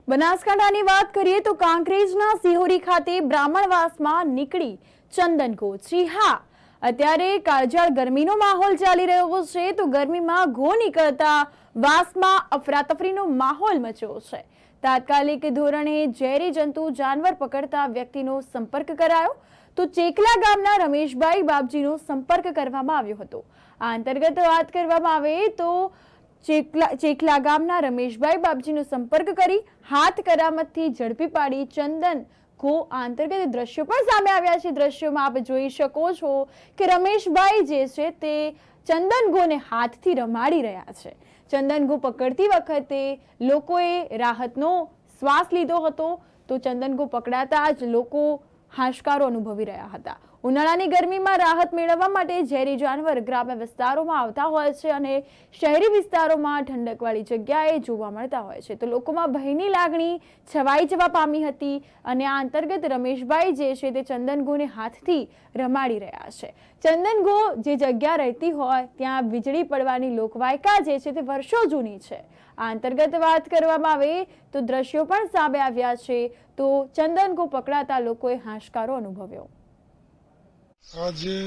બનાસકાંઠાની વાત કરીએ તો કાંકરેજના સિહોરી ખાતે બ્રાહ્મણવાસમાં નીકળી ચંદન ઘો। જી હા, અત્યારે કાળઝાળ ગરમીનો માહોલ ચાલી રહ્યો છે તો ગરમીમાં ઘો નીકળતા વાસમાં અફરાતફરીનો માહોલ મચ્યો છે। તાત્કાલિક ધોરણે ઝેરી જંતુ જાનવર પકડતા વ્યક્તિનો સંપર્ક કરાયો તો ચેકલા ગામના રમેશભાઈ બાપજીનો સંપર્ક કરવામાં આવ્યો હતો। આ અંતર્ગત વાત કરવામાં આવે તો ચેકલા ગામના રમેશભાઈ બાપજીનો સંપર્ક કરી હાથ કરામતથી ઝડપી પાડી ચંદન ઘો અંતર્ગત દ્રશ્યો પણ સામે આવ્યા છે। દ્રશ્યોમાં આપ જોઈ શકો છો કે રમેશભાઈ જે છે તે ચંદન ઘોને હાથથી રમાડી રહ્યા છે। ચંદન ઘો પકડતી વખતે લોકોએ રાહતનો શ્વાસ લીધો હતો તો ચંદન ઘો પકડાતા જ લોકો હાશકારો અનુભવી રહ્યા હતા। ઉનાળાની ગરમીમાં રાહત મેળવવા માટે ઝેરી જાનવર ગ્રામ્ય વિસ્તારોમાં આવતા હોય છે અને શહેરી વિસ્તારોમાં ઠંડકવાળી જગ્યાએ જોવા મળતા હોય છે તો લોકોમાં ભયની લાગણી છવાઈ જવા પામી હતી અને આ અંતર્ગત રમેશભાઈ જે છે તે ચંદન ઘોને હાથથી રમાડી રહ્યા છે। ચંદન ઘો જે જગ્યા રહેતી હોય ત્યાં વીજળી પડવાની લોકવાયકા જે છે તે વર્ષો જૂની છે। આ અંતર્ગત વાત કરવામાં આવે તો દ્રશ્યો પણ સામે આવ્યા છે તો ચંદન ઘો પકડાતા લોકોએ હાશકારો અનુભવ્યો। આજે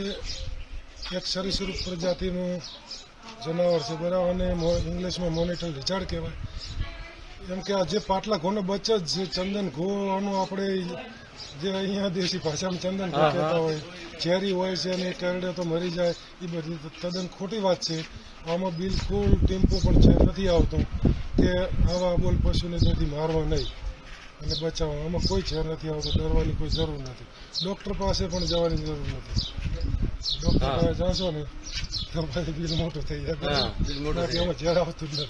એક સરીસૃપ પ્રજાતિનું જનાવર છે બરાબર, અને ઇંગ્લિશમાં મોનિટર લિઝાર્ડ કહેવાય। એમ કે આ જે પાટલા ઘોનો બચ્ચો જ છે ચંદન ઘોનું આપણે જે અહીંયા દેશી ભાષામાં ચંદન ઘો કહેતા હોય, ઝેરી હોય છે અને કરડે તો મરી જાય, એ બધી તદ્દન ખોટી વાત છે। આમાં બિલકુલ ટેમ્પો પણ છે નથી આવતો કે આવા બોલ પશુને તેથી મારવા નહીં અને બચાવવા, આમાં કોઈ ઝેર નથી આવતો, ડરવાની કોઈ જરૂર નથી। ડૉક્ટર પાસે પણ જવાની જરૂર નથી। ડૉક્ટર પાસે જાશો ને તમારે બિલ મોટું થઈ જાય, એમાં ઝેર આવતું જ નથી।